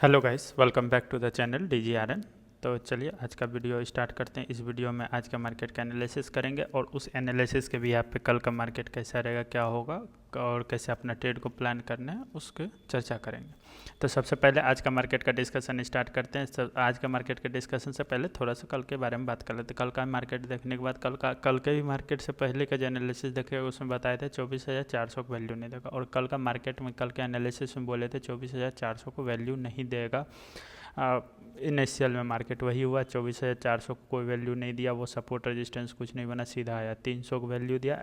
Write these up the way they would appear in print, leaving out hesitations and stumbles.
Hello guys, welcome back to the channel DGRN। तो चलिए आज का वीडियो स्टार्ट करते हैं। इस वीडियो में आज का मार्केट का एनालिसिस करेंगे और उस एनालिसिस के भी यहाँ पे कल का मार्केट कैसा रहेगा, क्या होगा और कैसे अपना ट्रेड को प्लान करना है उसके चर्चा करेंगे। तो सबसे पहले आज का मार्केट का डिस्कशन स्टार्ट करते हैं। आज का मार्केट के डिस्कशन से पहले थोड़ा सा कल के बारे में बात कर लेते हैं। कल का मार्केट देखने के बाद कल के भी मार्केट से पहले का जो एनालिसिस देखेगा उसमें बताए थे 24,400 को वैल्यू नहीं देगा, और कल का मार्केट में कल के एनालिसिस में बोले थे 24,400 को वैल्यू नहीं देगा। इनिशियल में मार्केट वही हुआ, 24,400 को कोई वैल्यू नहीं दिया, वो सपोर्ट रेजिस्टेंस कुछ नहीं बना, सीधा आया 300 को वैल्यू दिया,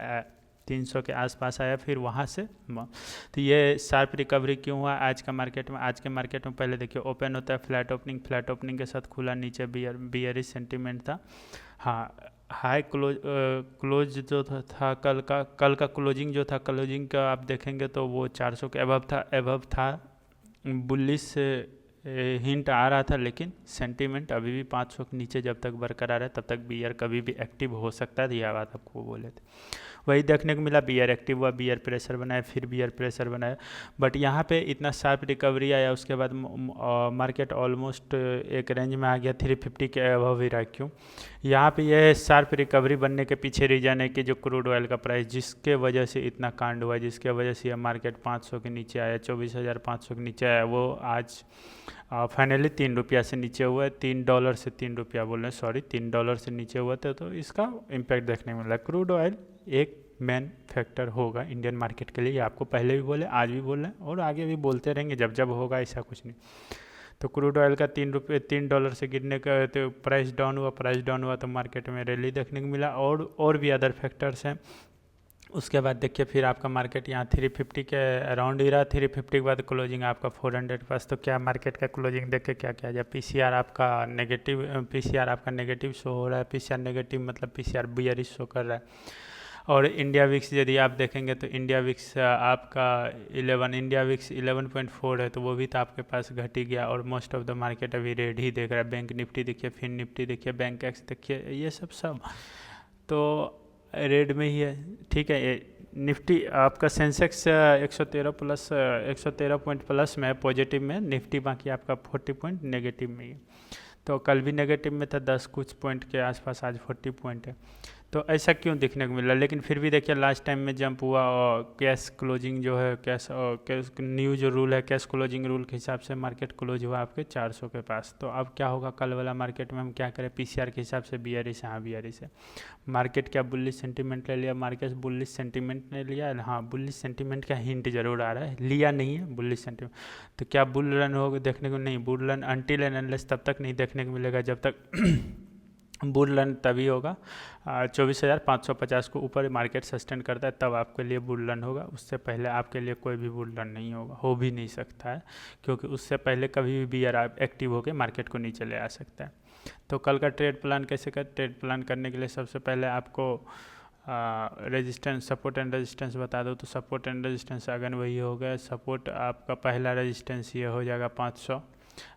300 के आसपास आया, फिर वहाँ से तो ये शार्प रिकवरी क्यों हुआ आज का मार्केट में। आज के मार्केट में पहले देखिए ओपन होता है फ्लैट ओपनिंग के साथ खुला, नीचे बियरिश सेंटीमेंट था। हाँ, हाई क्लोज जो था कल का क्लोजिंग जो था, क्लोजिंग का आप देखेंगे तो वो 400 के एबव था। बुलिश हिंट आ रहा था, लेकिन सेंटीमेंट अभी भी 500 के नीचे जब तक बरकरार है तब तक बियर कभी भी एक्टिव हो सकता है। यह बात आपको बोले थे, वही देखने को मिला। बियर एक्टिव हुआ, बियर प्रेशर बनाया, फिर बियर प्रेशर बनाया, बट यहाँ पे इतना शार्प रिकवरी आया। उसके बाद मार्केट ऑलमोस्ट एक रेंज में आ गया, 350 के अबव ही रहा। क्यों यहाँ पे यह शार्प रिकवरी बनने के पीछे रीजन है कि जो क्रूड ऑयल का प्राइस जिसके वजह से इतना कांड हुआ, जिसके वजह से यह मार्केट 500 के नीचे आया, 24,500 के नीचे आया, वो आज फाइनली $3 से नीचे हुआ है। $3 से $3 बोल रहे हैं, सॉरी, $3 से नीचे हुआ था। तो इसका इम्पैक्ट देखने को मिला। क्रूड ऑयल एक मेन फैक्टर होगा इंडियन मार्केट के लिए, ये आपको पहले भी बोले, आज भी बोल रहे हैं और आगे भी बोलते रहेंगे जब जब होगा, ऐसा कुछ नहीं। तो क्रूड ऑयल का $3 से गिरने का तो प्राइस डाउन हुआ तो मार्केट में रैली देखने को मिला, और भी अदर फैक्टर्स हैं। उसके बाद देखिए फिर आपका मार्केट यहाँ 350 के अराउंड ही रहा। 350 के बाद क्लोजिंग आपका 400 के पास। तो क्या मार्केट का क्लोजिंग देख के क्या किया जाए। पीसीआर आपका नेगेटिव शो हो रहा है। पीसीआर नेगेटिव मतलब पीसीआर बियरिश शो कर रहा है। और इंडिया विक्स यदि आप देखेंगे तो इंडिया विक्स आपका 11.4 है, तो वो भी तो आपके पास घट ही गया। और मोस्ट ऑफ द मार्केट अभी रेड ही देख रहा है। बैंक निफ्टी देखिए, फिर निफ्टी देखिए, बैंक एक्स देखिए, ये सब तो रेड में ही है। ठीक है, ये निफ्टी आपका सेंसेक्स 113 प्लस 113 पॉइंट प्लस में है, पॉजिटिव में। निफ्टी बाकी आपका 40 पॉइंट नेगेटिव में ही है। तो कल भी नेगेटिव में था 10 कुछ पॉइंट के आसपास, आज 40 पॉइंट है। तो ऐसा क्यों देखने को मिला। लेकिन फिर भी देखिए लास्ट टाइम में जंप हुआ, और कैश क्लोजिंग जो है, कैश न्यू जो रूल है, कैश क्लोजिंग रूल के हिसाब से मार्केट क्लोज हुआ आपके 400 के पास। तो अब क्या होगा कल वाला मार्केट में, हम क्या करें। पीसीआर के हिसाब से बियरिश, हाँ बियरिश है मार्केट। क्या बुलिश सेंटीमेंट ले लिया मार्केट, बुलिश सेंटीमेंट ने लिया, हाँ बुलिश सेंटीमेंट का हिंट जरूर आ रहा है, लिया नहीं है बुलिश सेंटीमेंट। तो क्या बुल रन होगा देखने को नहीं, bull run until and unless तब तक नहीं देखने को मिलेगा जब तक बुल रन तभी होगा 24,550 को ऊपर मार्केट सस्टेन करता है, तब आपके लिए बुल रन होगा। उससे पहले आपके लिए कोई भी बुल रन नहीं होगा, हो भी नहीं सकता है, क्योंकि उससे पहले कभी भी बियर एक्टिव होकर मार्केट को नीचे ले आ सकता है। तो कल का ट्रेड प्लान कैसे कर। ट्रेड प्लान करने के लिए सबसे पहले आपको रेजिस्टेंस, सपोर्ट एंड रेजिस्टेंस बता दो। तो सपोर्ट एंड रेजिस्टेंस अगन वही हो गया। सपोर्ट आपका पहला रेजिस्टेंस ये हो जाएगा 500,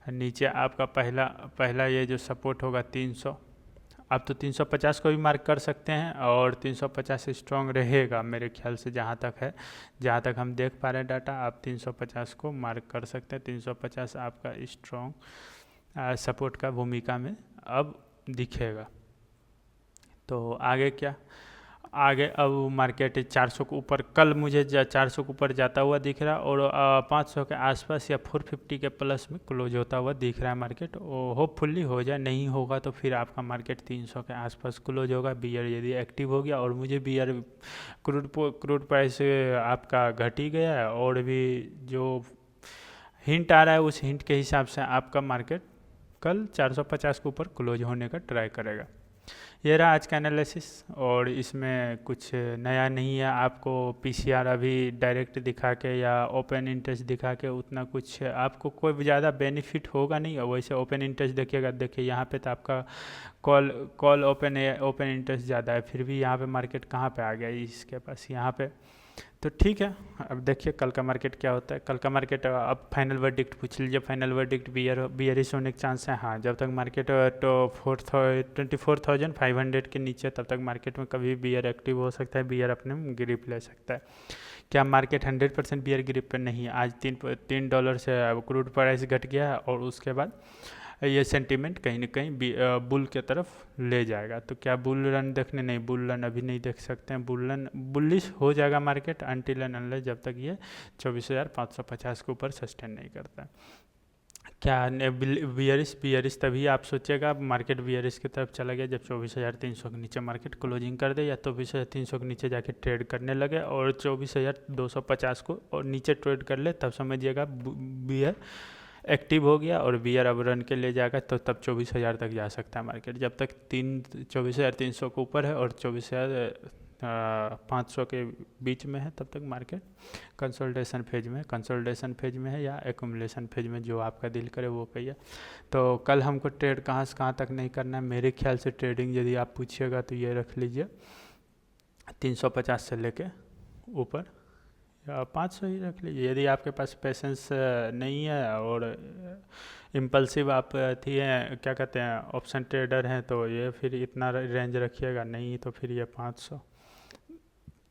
नीचे आपका पहला ये जो सपोर्ट होगा 300। आप तो 350 को भी मार्क कर सकते हैं, और 350 स्ट्रॉन्ग रहेगा मेरे ख्याल से, जहाँ तक हम देख पा रहे हैं डाटा। आप 350 को मार्क कर सकते हैं। 350 आपका स्ट्रॉन्ग सपोर्ट का भूमिका में अब दिखेगा। तो आगे क्या, आगे अब मार्केट 400 के ऊपर, कल मुझे 400 के ऊपर जाता हुआ दिख रहा है, और 500 के आसपास या 450 के प्लस में क्लोज होता हुआ दिख रहा है मार्केट। होपफुली हो जाए, नहीं होगा तो फिर आपका मार्केट 300 के आसपास क्लोज होगा, बियर यदि एक्टिव हो गया। और मुझे बियर क्रूड प्राइस आपका घट ही गया है, और भी जो हिंट आ रहा है उस हिंट के हिसाब से आपका मार्केट कल 450 के ऊपर क्लोज होने का ट्राई करेगा। ये रहा आज का एनालिसिस, और इसमें कुछ नया नहीं है। आपको पीसीआर अभी डायरेक्ट दिखा के या ओपन इंटरेस्ट दिखा के उतना कुछ आपको कोई ज़्यादा बेनिफिट होगा नहीं। और वैसे ओपन इंटरेस्ट देखिएगा, देखिए यहाँ पे तो आपका कॉल ओपन इंटरेस्ट ज़्यादा है, फिर भी यहाँ पे मार्केट कहाँ पे आ गया इसके पास, यहाँ पे। तो ठीक है, अब देखिए कल का मार्केट क्या होता है। कल का मार्केट अब फाइनल वर्डिक्ट पूछ लीजिए। फाइनल वर्डिक्ट बियरिश होने के चांस है। हाँ, जब तक मार्केट तो 24,500 के नीचे, तब तक मार्केट में कभी बियर एक्टिव हो सकता है, बियर अपने ग्रिप ले सकता है। क्या मार्केट 100% बियर ग्रिप पे नहीं है? आज $3 से क्रूड प्राइस घट गया है और उसके बाद ये सेंटीमेंट कहीं ना कहीं बुल के तरफ ले जाएगा। तो क्या बुल रन देखने? नहीं, बुल रन अभी नहीं देख सकते हैं। बुल रन बुलिश हो जाएगा मार्केट अनटिल एंड अनलेस जब तक ये 24,550 के ऊपर सस्टेन नहीं करता। क्या बियरिश बियरिश तभी आप सोचिएगा मार्केट बियरिश की तरफ चला गया जब 24,300 के नीचे मार्केट क्लोजिंग कर दे या 24,300 के नीचे जाके ट्रेड करने लगे और 24,250 को और नीचे ट्रेड कर ले, तब समझिएगा बियर एक्टिव हो गया और बियर अब रन के ले जाएगा। तो तब 24,000 तक जा सकता है मार्केट। जब तक 24,300 के ऊपर है और 24,500 के बीच में है तब तक मार्केट कंसोलिडेशन फेज में है या एक्यूमुलेशन फेज में, जो आपका दिल करे वो कहिए। तो कल हमको ट्रेड कहाँ से कहाँ तक नहीं करना है। मेरे ख्याल से ट्रेडिंग यदि आप पूछिएगा तो ये रख लीजिए 350 से लेके ऊपर या 500 ही रख लीजिए। यदि आपके पास पेशेंस नहीं है और इम्पल्सिव आप थी हैं, क्या कहते हैं, ऑप्शन ट्रेडर हैं, तो ये फिर इतना रेंज रखिएगा। नहीं तो फिर ये 500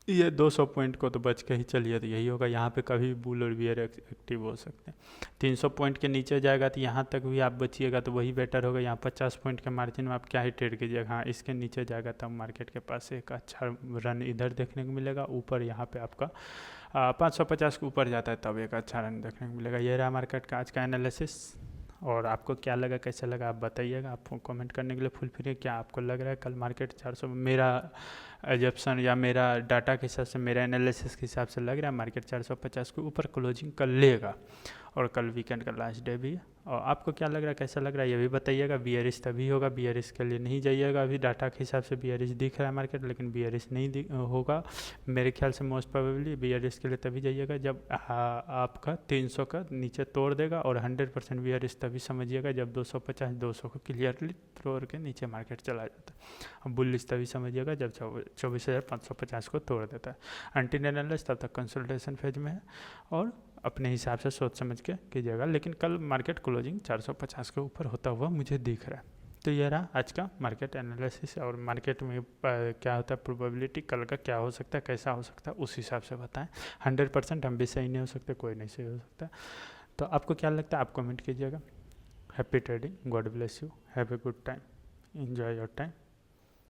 ये 200 पॉइंट को तो बच के ही चलिए। तो यही होगा, यहाँ पे कभी बुल और बियर एक्टिव हो सकते हैं। 300 पॉइंट के नीचे जाएगा तो यहाँ तक भी आप बचिएगा तो वही बेटर होगा। यहाँ 50 पॉइंट के मार्जिन में आप क्या ही ट्रेड कीजिएगा। हाँ, इसके नीचे जाएगा तब मार्केट के पास एक अच्छा रन इधर देखने को मिलेगा। ऊपर यहाँ पे आपका 550 के ऊपर जाता है तब एक अच्छा रन देखने को मिलेगा। ये रहा मार्केट का आज का एनालिसिस। और आपको क्या लगा, कैसा लगा, आप बताइएगा। आपको कमेंट करने के लिए फुल फ्री है। क्या आपको लग रहा है कल मार्केट 400, मेरा एजप्शन या मेरा डाटा के हिसाब से, मेरा एनालिसिस के हिसाब से लग रहा है मार्केट 450 के ऊपर क्लोजिंग कर लेगा। और कल वीकेंड का लास्ट डे भी है। और आपको क्या लग रहा है, कैसा लग रहा है, ये भी बताइएगा। बियरिश तभी होगा, बियरिश के लिए नहीं जाइएगा। अभी डाटा के हिसाब से बियरिश दिख रहा है मार्केट, लेकिन बियरिश नहीं होगा मेरे ख्याल से। मोस्ट प्रोबेबली बियरिश के लिए तभी जाइएगा जब आपका 300 का नीचे तोड़ देगा। और 100% बियरिश तभी समझिएगा जब 250-200 को क्लियरली तोड़ के नीचे मार्केट चला जाता है। बुलिश तभी समझिएगा जब 24,550 को तोड़ देता है। एंटी एनालिस्ट तब तक कंसल्टेशन फेज में है और अपने हिसाब से सोच समझ के कीजिएगा। लेकिन कल मार्केट क्लोजिंग 450 के ऊपर होता हुआ मुझे दिख रहा है। तो ये रहा आज का मार्केट एनालिसिस। और मार्केट में क्या होता है, प्रोबेबिलिटी कल का क्या हो सकता है, कैसा हो सकता है, उस हिसाब से बताएं। 100% हम भी सही नहीं हो सकते, कोई नहीं सही हो सकता। तो आपको क्या लगता है आप कमेंट कीजिएगा। Happy trading, God bless you, have a good time, enjoy your time.